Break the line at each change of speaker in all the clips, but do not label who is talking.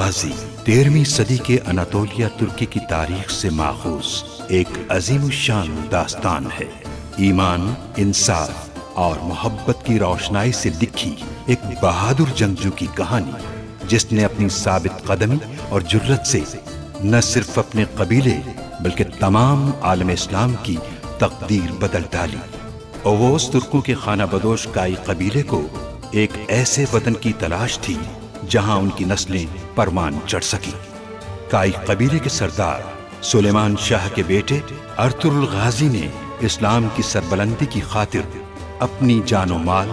गाजी 13वीं सदी के अनातोलिया तुर्की की तारीख से माखूज एक अजीमुशान दास्तान है। ईमान, इंसाफ और मोहब्बत की रोशनाई से लिखी एक बहादुर जंगजू की कहानी, जिसने अपनी साबित कदमी और जुर्रत से न सिर्फ अपने कबीले बल्कि तमाम आलम इस्लाम की तकदीर बदल डाली। ओवोस तुर्कों के खाना बदोश काई कबीले को एक ऐसे वतन की तलाश थी जहां उनकी नस्लें परमान चढ़ सकी। काई कबीले के सरदार सुलेमान शाह के बेटे अर्तुगरुल गाजी ने इस्लाम की सरबलंदी की खातिर अपनी जानो माल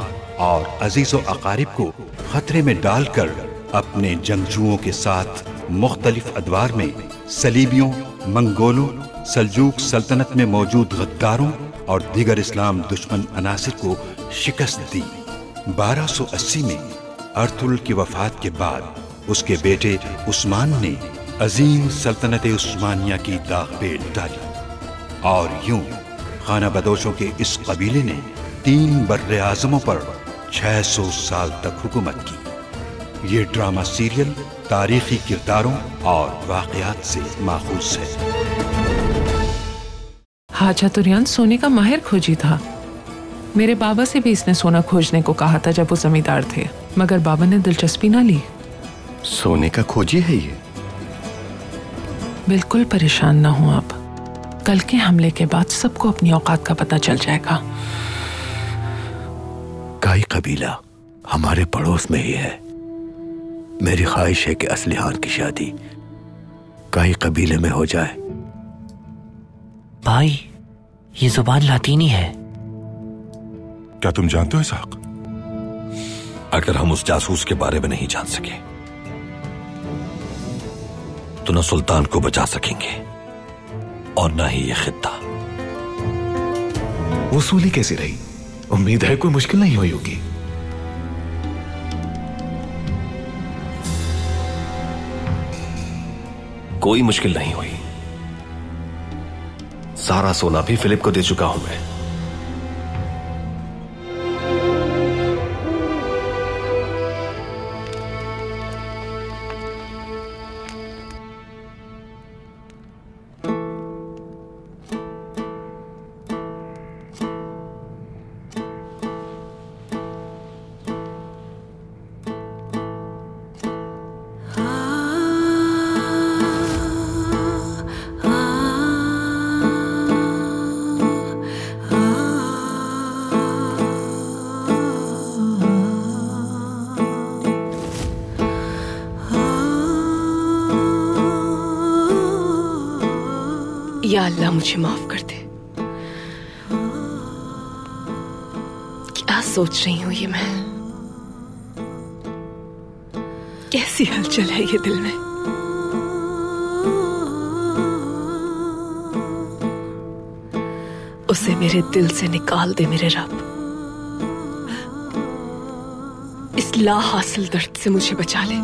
और अजीजो अकारिब को खतरे में डालकर अपने जंगजुओं के साथ मुख्तलिफ अदवार में सलीबियों, मंगोलों, सल्जूक सल्तनत में मौजूद गद्दारों और दीगर इस्लाम दुश्मन अनासिर को शिकस्त दी। 1280 में अर्तुगरुल की वफात के बाद उसके बेटे उस्मान ने अजीम सल्तनत उस्मानिया की दाग पेल डाली और यूं खाना बदोशों के इस कबीले ने 3 बर्रे आज़मों पर 600 साल तक हुकूमत की। ये ड्रामा सीरियल तारीखी किरदारों और वाक़यात से माखूज है।
हाजा तुरियान सोने का माहिर खोजी था। मेरे बाबा से भी इसने सोना खोजने को कहा था जब वो जमींदार थे, मगर बाबा ने दिलचस्पी ना ली।
सोने का खोजी है ये?
बिल्कुल परेशान ना हो आप। कल के हमले के बाद सबको अपनी औकात का पता चल जाएगा।
काई कबीला हमारे पड़ोस में ही है। मेरी ख्वाहिश है कि असलिहान की शादी काई कबीले में हो जाए।
भाई, ये जुबान लातीनी है।
क्या तुम जानते हो इसहाक?
अगर हम उस जासूस के बारे में नहीं जान सके तो न सुल्तान को बचा सकेंगे और न ही ये खित्ता।
वसूली कैसी रही? उम्मीद है कोई मुश्किल नहीं हुई होगी।
कोई मुश्किल नहीं हुई। सारा सोना भी फिलिप को दे चुका हूं मैं।
या अल्लाह मुझे माफ कर दे। क्या सोच रही हूं ये मैं? कैसी हलचल है ये दिल में? उसे मेरे दिल से निकाल दे मेरे रब। इस ला हासिल दर्द से मुझे बचा ले।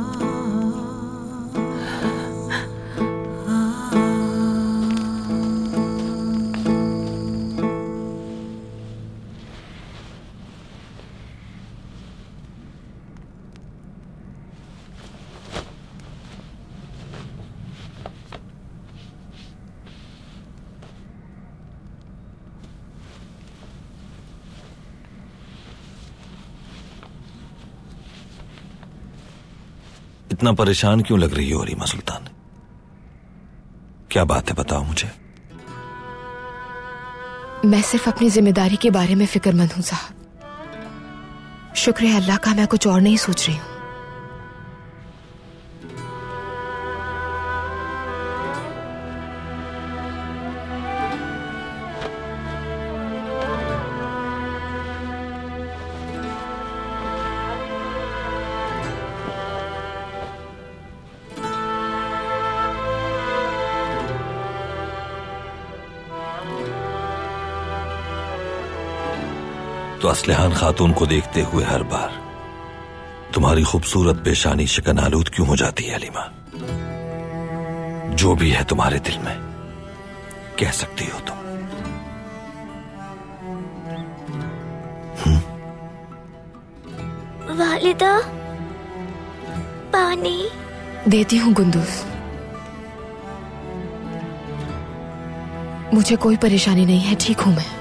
इतना परेशान क्यों लग रही हो हरीमा सुल्तान? क्या बात है, बताओ मुझे।
मैं सिर्फ अपनी जिम्मेदारी के बारे में फिक्रमंद हूं साहब। शुक्र है अल्लाह का, मैं कुछ और नहीं सोच रही हूं।
तो असलिहान खातून को देखते हुए हर बार तुम्हारी खूबसूरत पेशानी शिकन आलूद क्यों हो जाती है हलीमा? जो भी है तुम्हारे दिल में कह सकती हो तुम।
वालिदा, पानी।
देती हूँ गुंदूस। मुझे कोई परेशानी नहीं है, ठीक हूं मैं।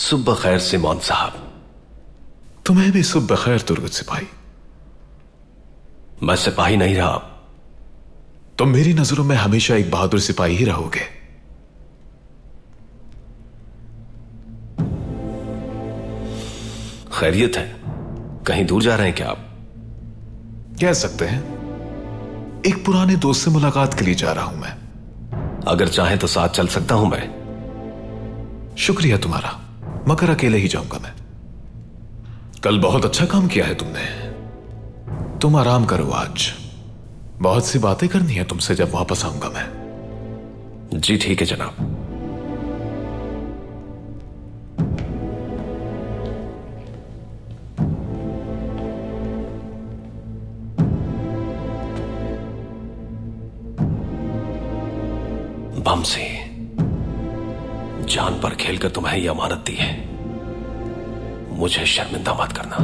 सुबह खैर सिमोन साहब।
तुम्हें भी सुबह खैर तुर्गत सिपाही।
मैं सिपाही नहीं रहा।
तुम मेरी नजरों में हमेशा एक बहादुर सिपाही ही रहोगे।
खैरियत है? कहीं दूर जा रहे हैं क्या आप?
कह सकते हैं, एक पुराने दोस्त से मुलाकात के लिए जा रहा हूं मैं।
अगर चाहें तो साथ चल सकता हूं मैं।
शुक्रिया तुम्हारा, मगर अकेले ही जाऊंगा मैं। कल बहुत अच्छा काम किया है तुमने। तुम आराम करो आज। बहुत सी बातें करनी है तुमसे जब वापस आऊंगा मैं।
जी ठीक है जनाब। बम से जान पर खेलकर तुम्हें यह अमानत दी है, मुझे शर्मिंदा मत करना।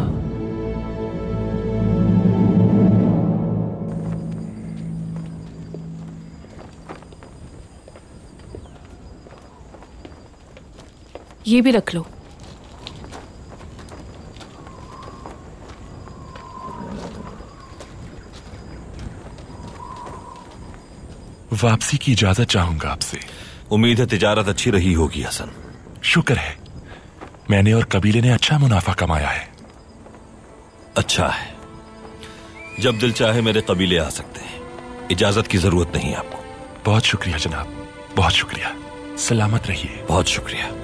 ये भी रख लो।
वापसी की इजाजत चाहूंगा आपसे।
उम्मीद है तिजारत अच्छी रही होगी हसन।
शुक्र है, मैंने और कबीले ने अच्छा मुनाफा कमाया है।
अच्छा है, जब दिल चाहे मेरे कबीले आ सकते हैं। इजाजत की जरूरत नहीं है आपको।
बहुत शुक्रिया जनाब, बहुत शुक्रिया। सलामत रहिए।
बहुत शुक्रिया।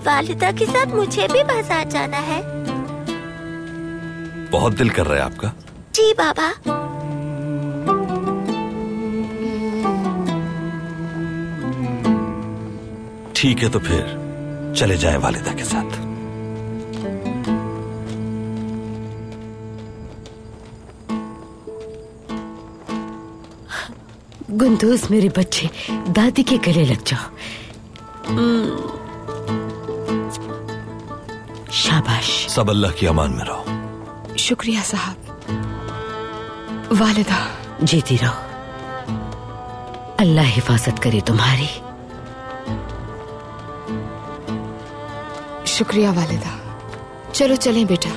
वालिदा के साथ मुझे भी बाजार जाना है।
बहुत दिल कर रहा है आपका?
जी बाबा।
ठीक है तो फिर चले जाएं वालिदा के साथ।
गुंदूस मेरे बच्चे, दादी के गले लग जाओ। शाबाश।
सब अल्लाह की अमान में रहो।
शुक्रिया साहब। वालिदा
जीती रहो। अल्लाह हिफाजत करे तुम्हारी।
शुक्रिया वालिदा। चलो चलें बेटा।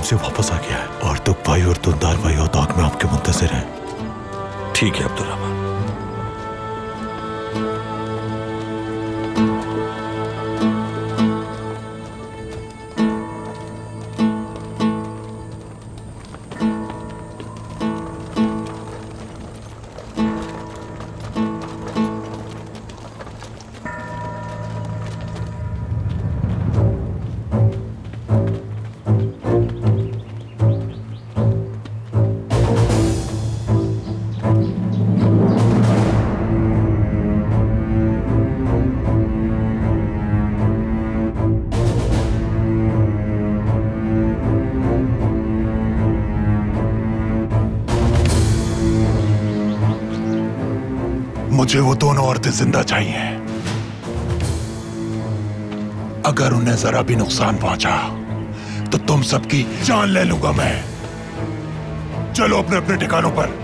से वापस आ गया है और तुक भाई और तुंदार भाई औताक में आपके मुंतज़िर हैं।
ठीक है अब्दुर्रहमान।
मुझे वो दोनों औरतें जिंदा चाहिए। अगर उन्हें जरा भी नुकसान पहुंचा तो तुम सबकी जान ले लूंगा मैं। चलो अपने अपने ठिकानों पर।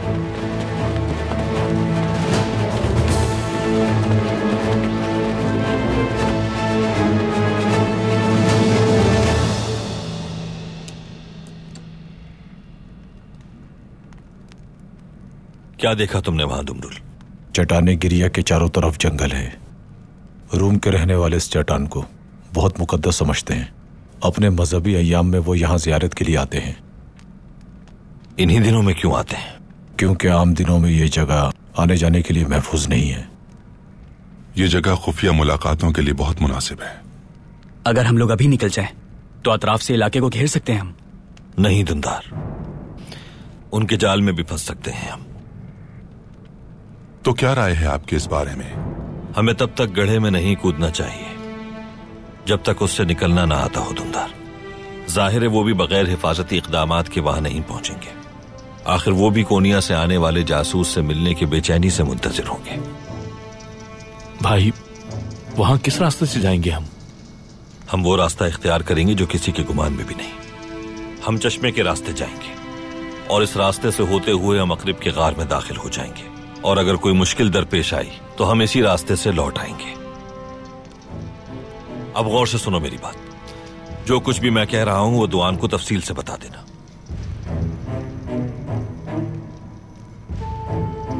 क्या देखा तुमने वहां दुमरुल?
चट्टाने गिरिया के चारों तरफ जंगल है। रूम के रहने वाले इस चट्टान को बहुत मुकद्दस समझते हैं। अपने मजहबी अय्याम में वो यहाँ जियारत के लिए आते हैं।
इन्हीं दिनों में क्यों आते हैं?
क्योंकि आम दिनों में ये जगह आने जाने के लिए महफूज नहीं है।
ये जगह खुफिया मुलाकातों के लिए बहुत मुनासिब है।
अगर हम लोग अभी निकल जाएं, तो अतराफ से इलाके को घेर सकते हैं हम।
नहीं दुमदार, उनके जाल में भी फंस सकते हैं हम।
तो क्या राय है आपकी इस बारे में?
हमें तब तक गड्ढे में नहीं कूदना चाहिए जब तक उससे निकलना ना आता हो दुमदार। जाहिर है वो भी बगैर हिफाजती इकदामात के वहां नहीं पहुंचेंगे। आखिर वो भी कोनिया से आने वाले जासूस से मिलने की बेचैनी से मुंतजिर होंगे।
भाई, वहां किस रास्ते से जाएंगे हम?
हम वो रास्ता इख्तियार करेंगे जो किसी के गुमान में भी नहीं। हम चश्मे के रास्ते जाएंगे और इस रास्ते से होते हुए हम मगरिब के गार में दाखिल हो जाएंगे। और अगर कोई मुश्किल दरपेश आई तो हम इसी रास्ते से लौट आएंगे। अब गौर से सुनो मेरी बात। जो कुछ भी मैं कह रहा हूं वो दुआन को तफसील से बता देना।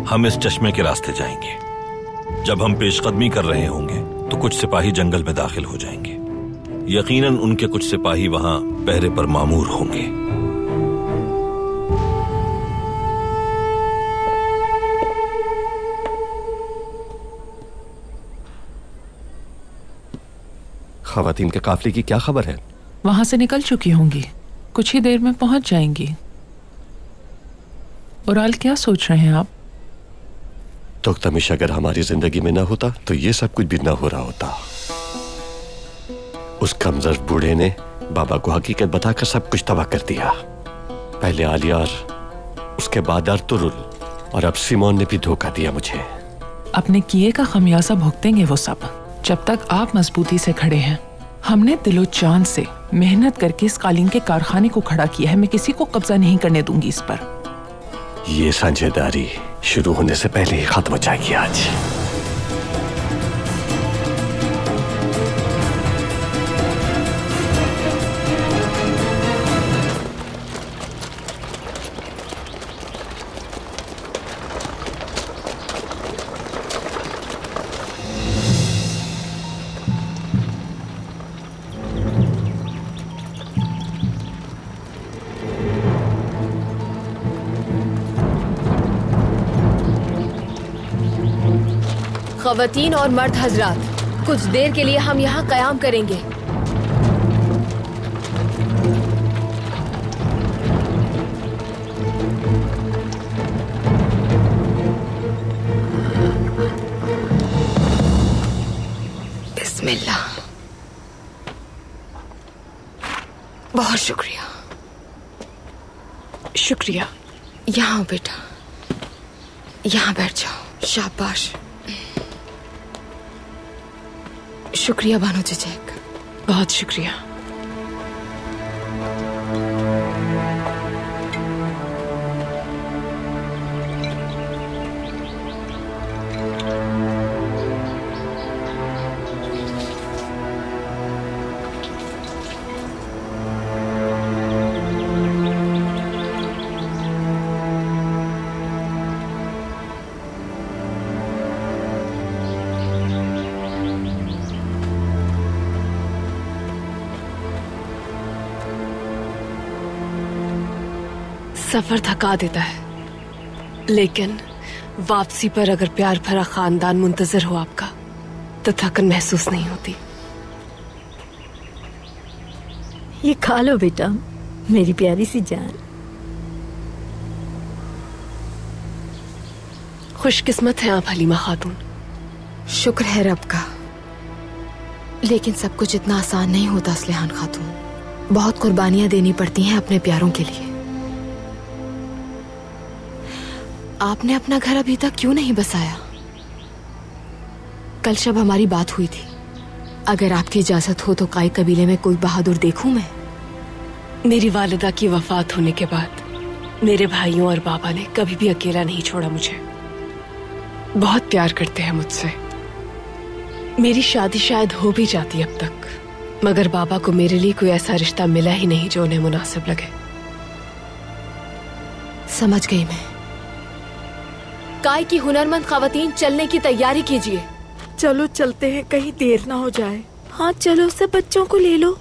हम इस चश्मे के रास्ते जाएंगे। जब हम पेशकदमी कर रहे होंगे तो कुछ सिपाही जंगल में दाखिल हो जाएंगे। यकीनन उनके कुछ सिपाही वहां पहरे पर मामूर होंगे।
खवातीन के काफले की क्या खबर है?
वहां से निकल चुकी होंगी, कुछ ही देर में पहुंच जाएंगी। उराल, क्या सोच रहे हैं आप?
तुख्तमिश अगर हमारी जिंदगी में ना होता तो ये सब कुछ भी ना हो रहा होता। उस कमजोर बूढ़े ने बाबा को हकीकत बताकर सब कुछ तबाह कर दिया। पहले आलियार, उसके बाद अर्तुरुल, और अब सिमोन ने भी धोखा दिया मुझे।
अपने किए का खमियाजा भुगतेंगे वो सब, जब तक आप मजबूती से खड़े हैं। हमने दिलो जान से मेहनत करके इस कालीन के कारखाने को खड़ा किया है। मैं किसी को कब्जा नहीं करने दूंगी इस पर।
ये साझेदारी शुरू होने से पहले ही खत्म हो जाएगी आज।
ख़वातीन और मर्द हजरात, कुछ देर के लिए हम यहाँ क़याम करेंगे। बिस्मिल्लाह। बहुत शुक्रिया। शुक्रिया। यहाँ बेटा, यहाँ बैठ जाओ। शाबाश। शुक्रिया बानो चचेक, बहुत शुक्रिया। सफर थका देता है, लेकिन वापसी पर अगर प्यार भरा खानदान मुंतजर हो आपका तो थकन महसूस नहीं होती।
ये खा लो बेटा, मेरी प्यारी सी जान।
खुशकिस्मत है आप हलीमा खातून। शुक्र है रब का, लेकिन सब कुछ इतना आसान नहीं होता असलिहान खातून। बहुत कुर्बानियां देनी पड़ती हैं अपने प्यारों के लिए। आपने अपना घर अभी तक क्यों नहीं बसाया? कल शब हमारी बात हुई थी। अगर आपकी इजाजत हो तो काई कबीले में कोई बहादुर देखूं मैं।
मेरी वालिदा की वफात होने के बाद मेरे भाइयों और बाबा ने कभी भी अकेला नहीं छोड़ा मुझे। बहुत प्यार करते हैं मुझसे। मेरी शादी शायद हो भी जाती अब तक, मगर बाबा को मेरे लिए कोई ऐसा रिश्ता मिला ही नहीं जो उन्हें मुनासिब लगे।
समझ गई मैं। काय की हुनरमंद खवातीन, चलने की तैयारी कीजिए।
चलो चलते हैं, कहीं देर ना हो जाए। हाँ चलो, सब बच्चों को ले लो।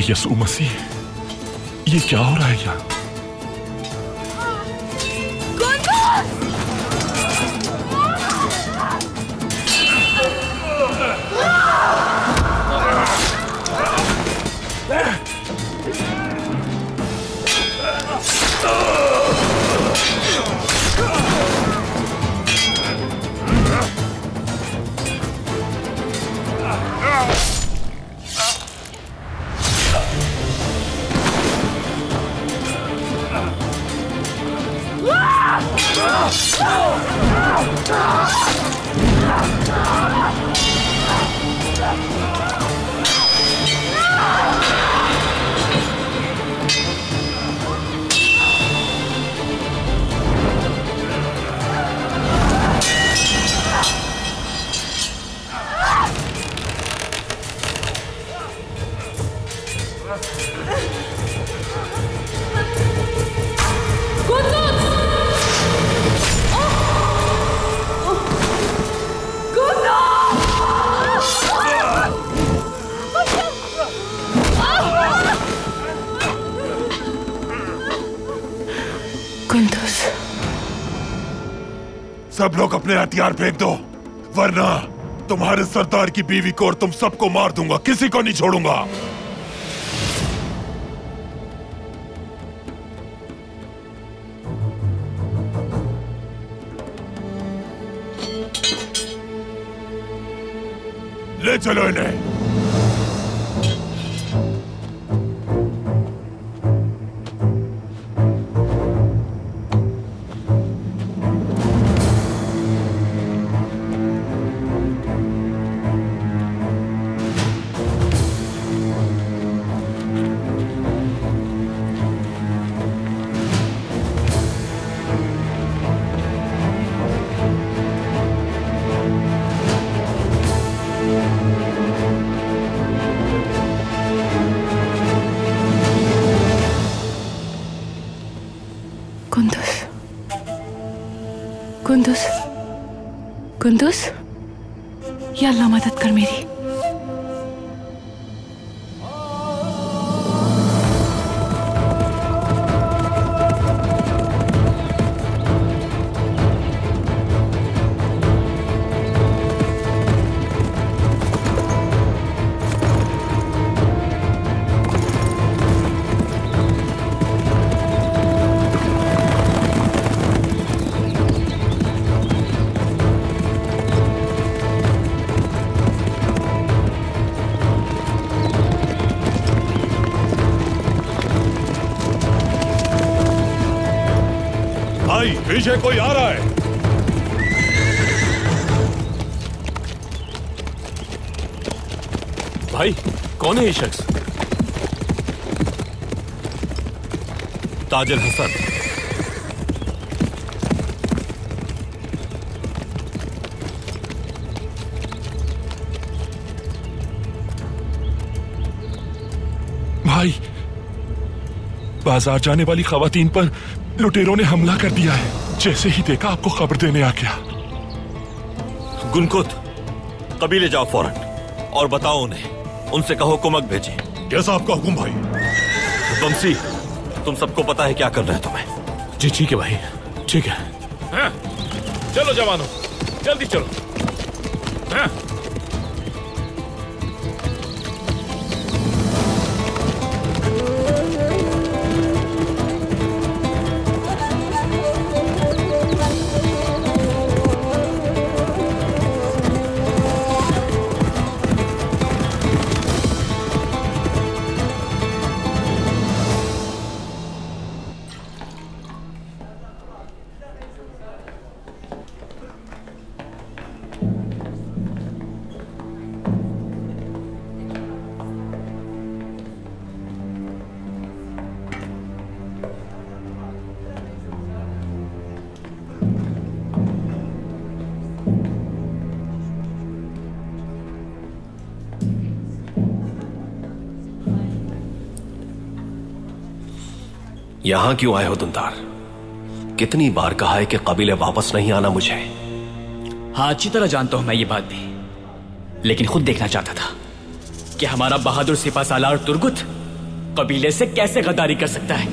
यसू मसीह, ये क्या हो रहा है यहाँ?
सब लोग अपने हथियार फेंक दो, वरना तुम्हारे सरदार की बीवी को और तुम सबको मार दूंगा, किसी को नहीं छोड़ूंगा। ले चलो इन्हें।
कुंदुस, कुंदुस, या अल्लाह मदद कर मेरी।
पीछे कोई आ रहा है।
भाई कौन है ये शख्स?
ताजिर हसन।
भाई, बाजार जाने वाली खवातीन पर लुटेरों ने हमला कर दिया है। जैसे ही देखा आपको खबर देने आ गया।
गुनकुत, कबीले जाओ फौरन और बताओ उन्हें, उनसे कहो कुमक भेजें।
कैसा आपका हुक्म भाई?
बमसी, तुम सबको पता है क्या करना है तुम्हें।
जी ठीक है भाई, ठीक है।
हाँ, चलो जवानों, जल्दी चलो। हाँ।
यहां क्यों आए हो दुंदार? कितनी बार कहा है कि कबीले वापस नहीं आना मुझे।
हाँ, अच्छी तरह जानता हूं मैं ये बात भी, लेकिन खुद देखना चाहता था कि हमारा बहादुर सिपा सालार तुर्गुत कबीले से कैसे गद्दारी कर सकता है।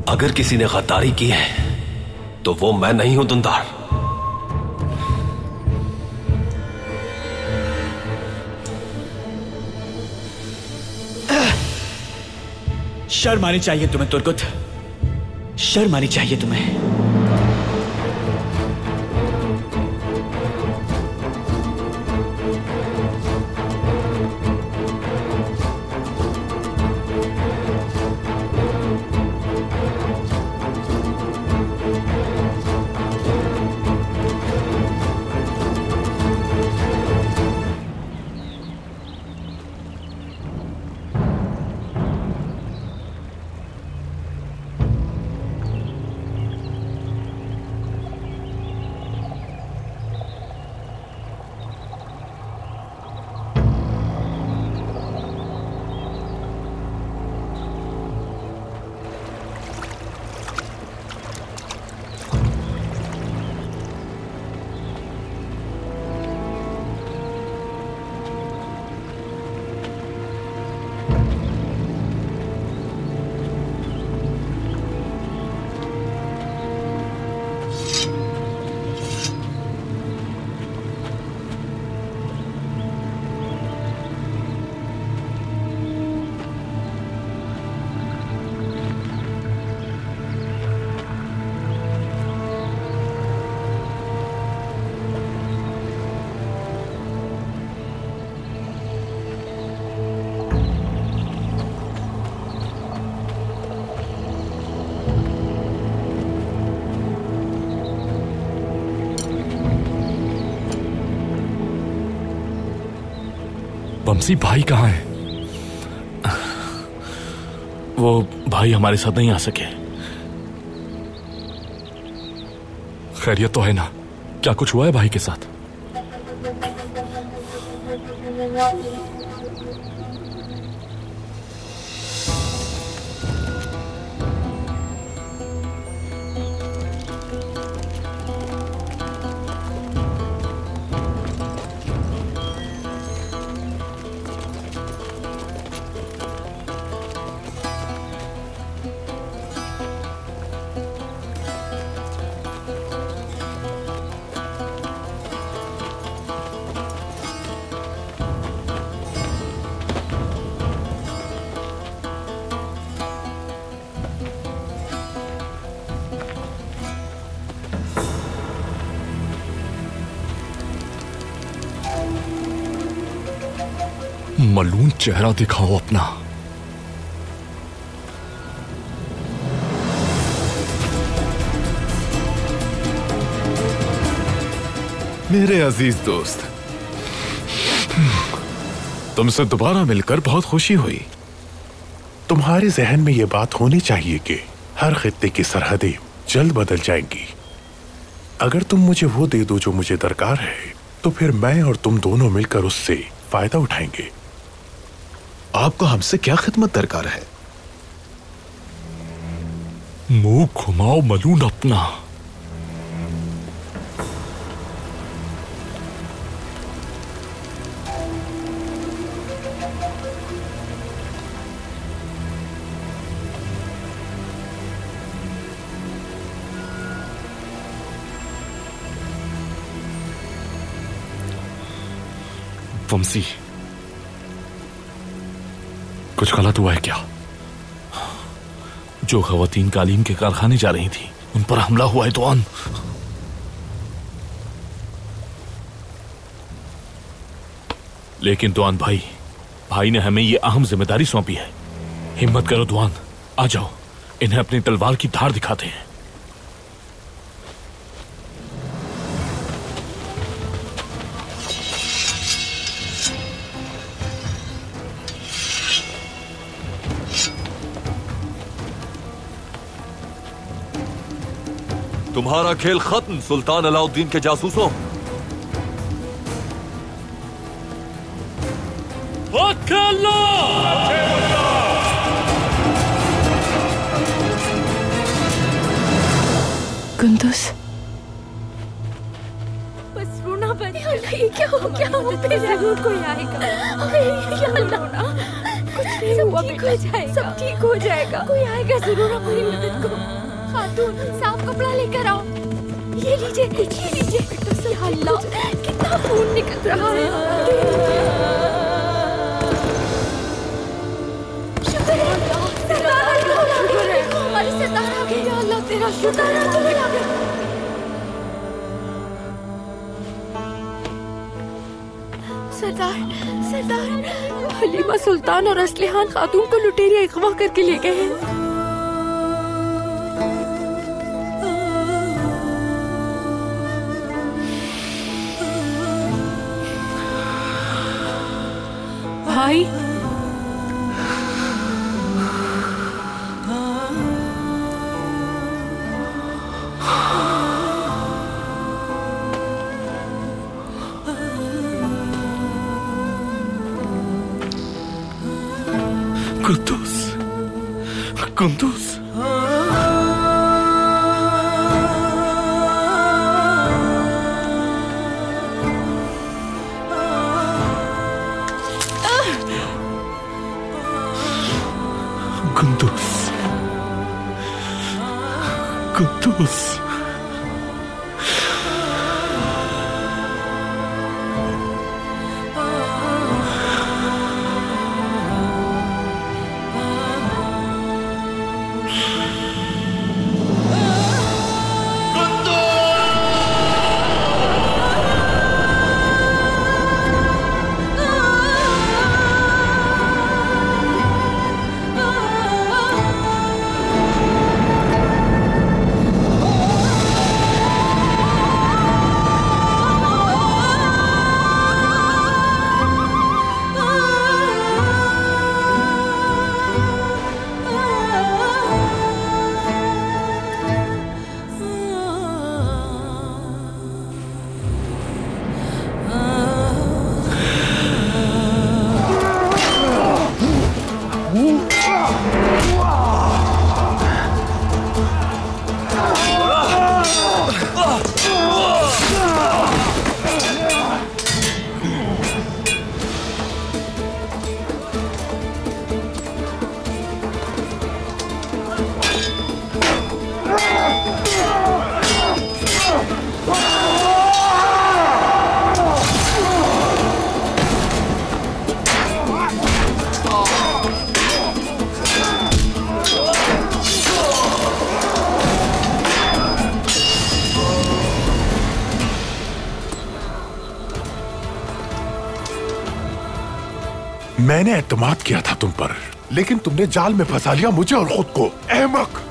अगर किसी ने गद्दारी की है तो वो मैं नहीं हूं दुंदार।
शर्म आनी चाहिए तुम्हें तुर्गुत, शर्म आनी चाहिए तुम्हें।
बमसी भाई कहाँ है?
वो भाई हमारे साथ नहीं आ सके।
खैरियत तो है ना? क्या कुछ हुआ है भाई के साथ? मलून चेहरा दिखाओ अपना।
मेरे अजीज दोस्त, तुमसे दोबारा मिलकर बहुत खुशी हुई।
तुम्हारे जहन में यह बात होनी चाहिए कि हर खित्ते की सरहदें जल्द बदल जाएंगी। अगर तुम मुझे वो दे दो जो मुझे दरकार है, तो फिर मैं और तुम दोनों मिलकर उससे फायदा उठाएंगे।
आपको हमसे क्या खिदमत दरकार है?
मुंह घुमाओ मलून अपना। वंशी, कुछ गलत हुआ है क्या?
जो खवातीन कालीन के कारखाने जा रही थी, उन पर हमला हुआ है दुआन। लेकिन दुआन भाई ने हमें ये अहम जिम्मेदारी सौंपी है। हिम्मत करो दुआन, आ जाओ, इन्हें अपनी तलवार की धार दिखाते हैं।
तुम्हारा खेल खत्म सुल्तान अलाउद्दीन के जासूसों।
कुंदुस,
बस रोना बंद। ये क्या हो गया? हम पे जरूर कोई आएगा। या अल्लाह, कुछ नहीं हुआ, ठीक हो जाएगा, सब ठीक हो जाएगा। कोई आएगा जरूर हमारी मदद को। खातून, साफ कपड़ा लेकर आओ। ये लीजिए, ये लीजिए। या अल्लाह, कितना खून निकल रहा है। शुक्र है अल्लाह, सरदार हमारे सरदार आ गए। या अल्लाह तेरा शुक्र है। सरदार, हलीमा सुल्तान और असलिहान खातून को लुटेरे अगवा करके ले गए हैं।
भाई,
कुंदुस, कुंदुस।
मैंने एतमाद किया था तुम पर, लेकिन तुमने जाल में फंसा लिया मुझे और खुद को। अहमक!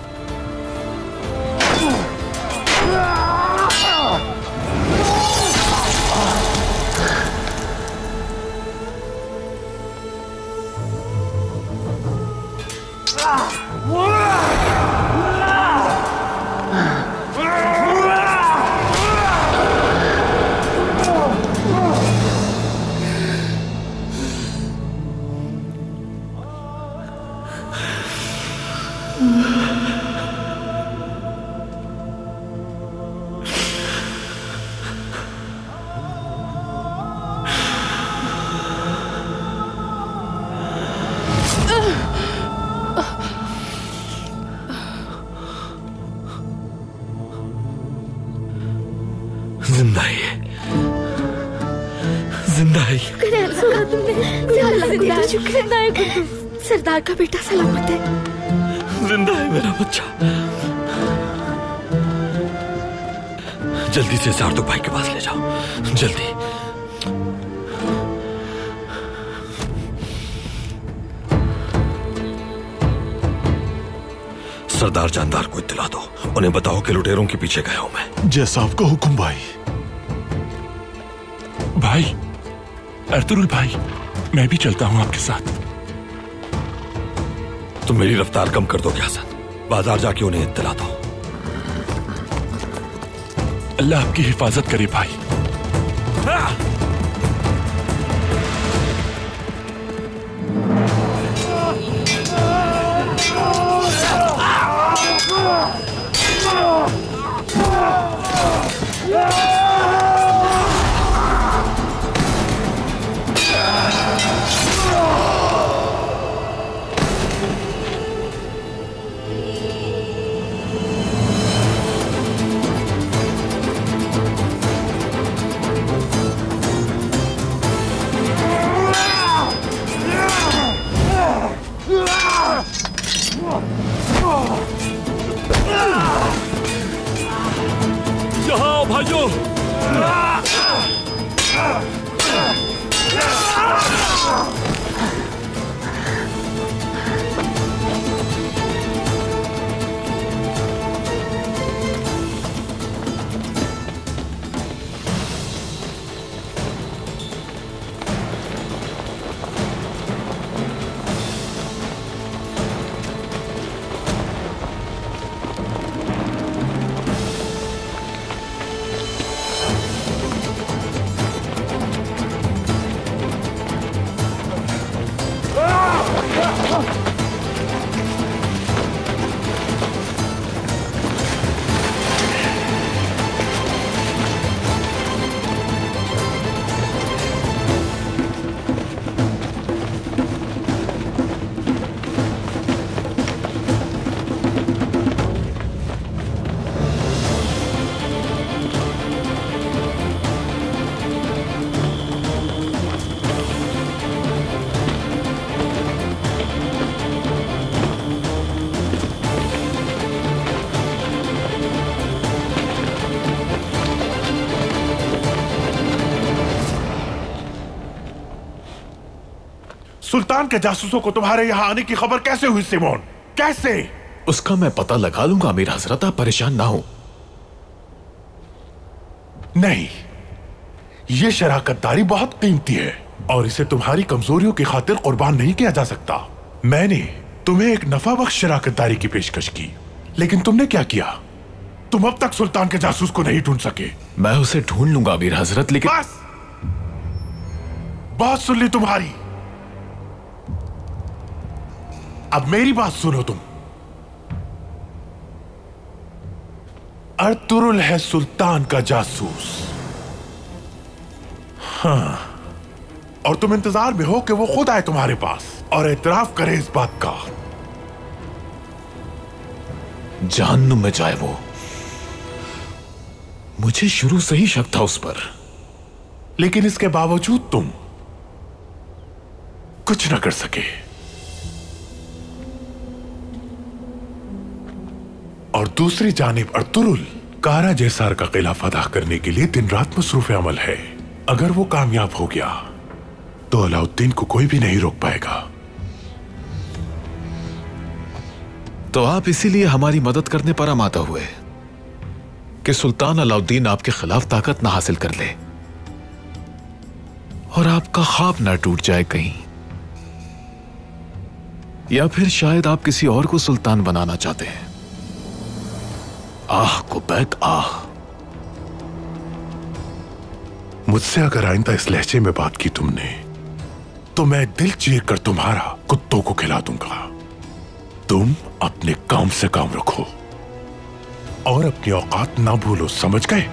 जिंदा है, जिंदा है।
सरदार का बेटा सलामत है।
जिंदा है मेरा बच्चा। जल्दी से सार्थक भाई के पास ले जाओ, जल्दी। सरदार जानदार को इत्तला दो, उन्हें बताओ कि लुटेरों के पीछे गया हूं मैं।
जैसा आपका हुक्म भाई।
भाई अर्तुरुल भाई, मैं भी चलता हूं आपके साथ।
तुम मेरी रफ्तार कम कर दो क्या हसन? बाजार जाके उन्हें इत्तला दो।
अल्लाह आपकी हिफाजत करे भाई।
यहाँ भाइयों,
सुल्तान के जासूसों को तुम्हारे यहाँ आने की खबर कैसे हुई सिमोन? कैसे?
उसका मैं पता लगा लूंगा अमीर हजरत, आप परेशान ना हो।
नहीं, ये शराकतदारी बहुत कीमती है और इसे तुम्हारी कमजोरियों की खातिर कुर्बान नहीं किया जा सकता। मैंने तुम्हें एक नफा बख्श शराकतदारी की पेशकश की, लेकिन तुमने क्या किया? तुम अब तक सुल्तान के जासूस को नहीं ढूंढ सके।
मैं उसे ढूंढ लूंगा अमीर हजरत, लेकिन
बस, बात सुन ली तुम्हारी। अब मेरी बात सुनो तुम। अर्तुरुल है सुल्तान का जासूस। हाँ, और तुम इंतजार में हो कि वो खुद आए तुम्हारे पास और एतराफ करे इस बात का।
जहन्नुम में जाए वो। मुझे शुरू से ही शक था उस पर,
लेकिन इसके बावजूद तुम कुछ न कर सके। और दूसरी जानिब अर्तुरुल कारा जैसार का किला फतह करने के लिए दिन रात मसरूफ अमल है। अगर वो कामयाब हो गया तो अलाउद्दीन को कोई भी नहीं रोक पाएगा।
तो आप इसीलिए हमारी मदद करने पर आमादा हुए कि सुल्तान अलाउद्दीन आपके खिलाफ ताकत ना हासिल कर ले और आपका ख्वाब ना टूट जाए कहीं, या फिर शायद आप किसी और को सुल्तान बनाना चाहते हैं। आह कुबैत आह।
मुझसे अगर आइंदा इस लहजे में बात की तुमने तो मैं दिल चीर कर तुम्हारा कुत्तों को खिला दूंगा। तुम अपने काम से काम रखो और अपनी औकात ना भूलो, समझ गए?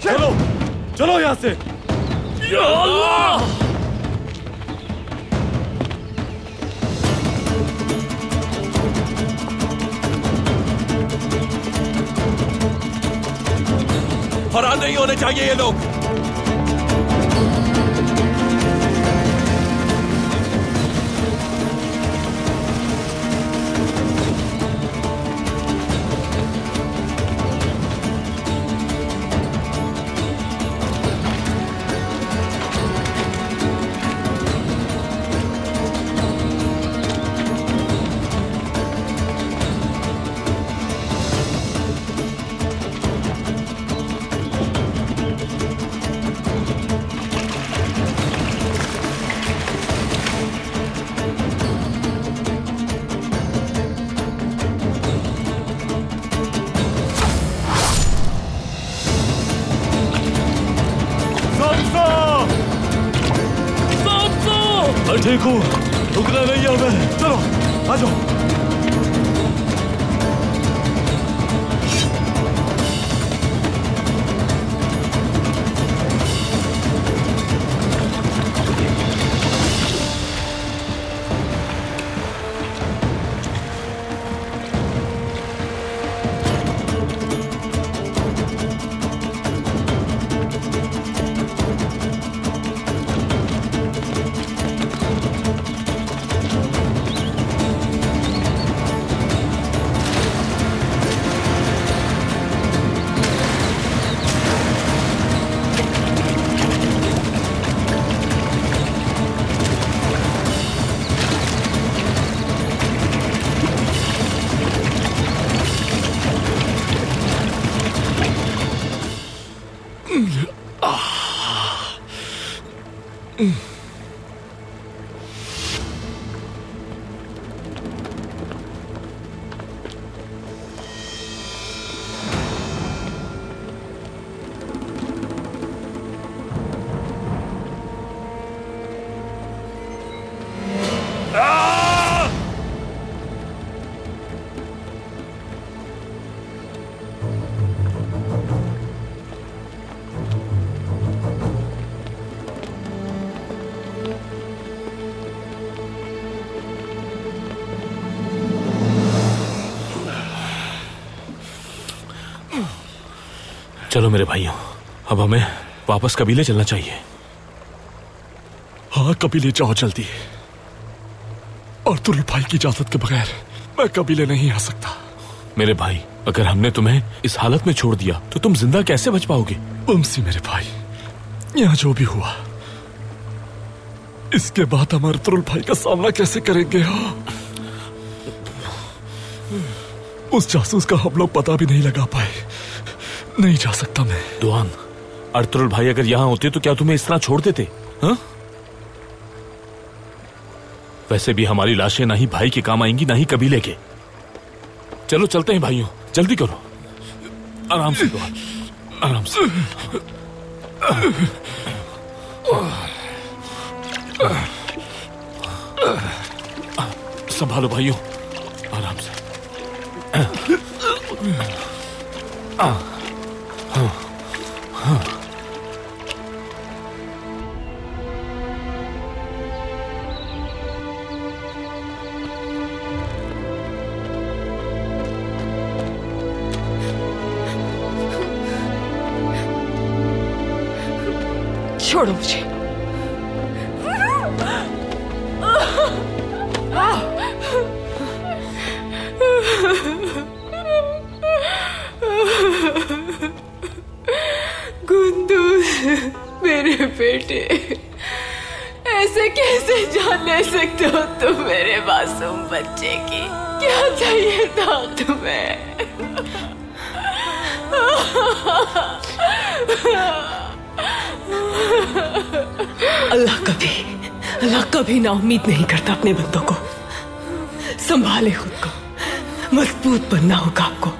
चलो चलो यहां से। या अल्लाह!
फरार नहीं होने चाहिए ये लोग।
ठीक हूँ, रुकना नहीं है हमें। चलो आ जाओ। चलो मेरे भाइयों, अब हमें वापस कबीले चलना चाहिए।
हाँ, कबीले जाओ जल्दी। और तुरुल भाई की इजाजत के बगैर मैं कबीले नहीं आ सकता।
मेरे भाई, अगर हमने तुम्हें इस हालत में छोड़ दिया तो तुम जिंदा कैसे बच पाओगे?
बमसी मेरे भाई, यहाँ जो भी हुआ, इसके बाद हमारे तुरुल भाई का सामना कैसे करेंगे? उस जासूस का हम लोग पता भी नहीं लगा पाए। नहीं जा सकता मैं।
दुआन, तुरुल भाई अगर यहाँ होते तो क्या तुम्हें इस तरह छोड़ देते? हाँ? वैसे भी हमारी लाशें ना ही भाई के काम आएंगी ना ही कबीले के। चलो चलते हैं भाइयों, जल्दी करो। आराम से दुआन, आराम से। संभालो भाइयों, आराम से।
छोड़ो मुझे।
गुंदूस, मेरे बेटे, ऐसे कैसे जान ले सकते हो तुम मेरे मासूम बच्चे की? क्या चाहिए था तुम्हें?
अल्लाह कभी ना उम्मीद नहीं करता अपने बंदों को। संभाले खुद को, मजबूत बनना होगा आपको।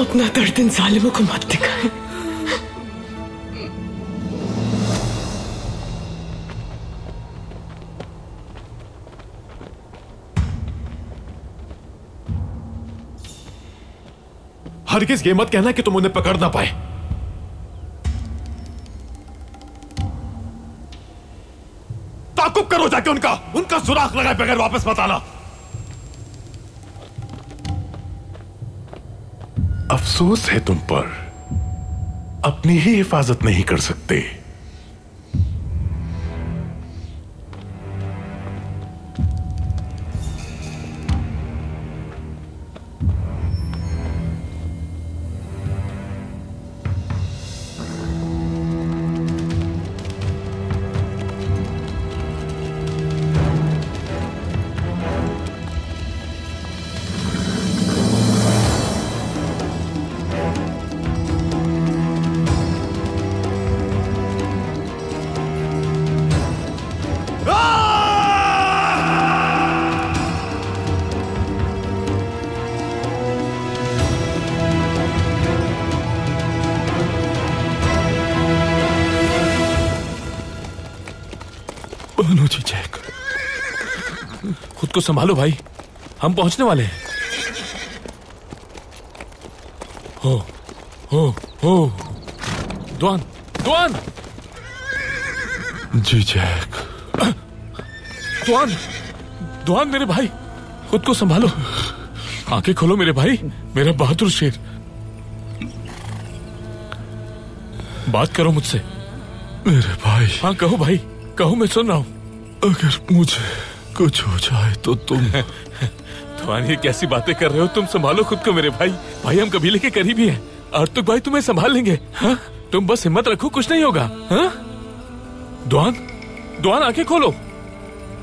अपना दर्द इन जालिमों को मत दिखाएं।
हरगिज़ ये मत कहना कि तुम उन्हें पकड़ ना पाए। ताकुब करो जाके उनका सुराख लगाए बगैर वापस मत आना।
अफसोस है तुम पर, अपनी ही हिफाजत नहीं कर सकते।
खुद को संभालो भाई, हम पहुंचने वाले हैं। हो दुआन, दुआन।
जी जैक।
दुआन मेरे भाई, खुद को संभालो। आंखें खोलो मेरे भाई, मेरा बहादुर शेर। बात करो मुझसे
मेरे भाई।
हाँ कहो भाई, कहो, मैं सुन रहा हूं।
अगर मुझे कुछ हो जाए तो तुम
दुआन, ये कैसी बातें कर रहे हो? तुम संभालो खुद को मेरे भाई। भाई हम कबीले के करीबी हैं और तुम भाई तुम्हें संभाल लेंगे। हाँ, तुम बस हिम्मत रखो, कुछ नहीं होगा। हाँ दुआन, आंखें खोलो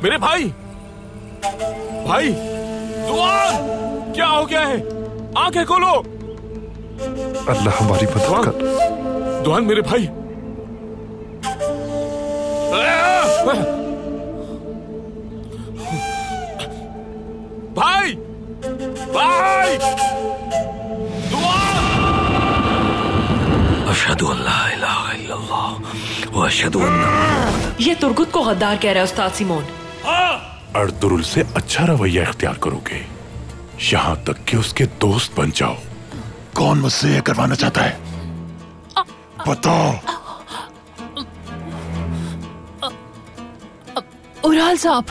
मेरे भाई। भाई दुआन, क्या हो गया है? आंखें खोलो।
अल्लाह हमारी मदद कर।
दुआन मेरे भाई। भाई
अशहदु अल्ला इलाहा इल्लल्लाह व अशहदु अन्ना।
ये तुर्गुत को गद्दार कह रहा है उस्ताद सिमोन।
अर्तुरुल से अच्छा रवैया इख्तियार करोगे, यहाँ तक कि उसके दोस्त बन जाओ। कौन मुझसे यह करवाना चाहता है? बताओ।
उराल साहब,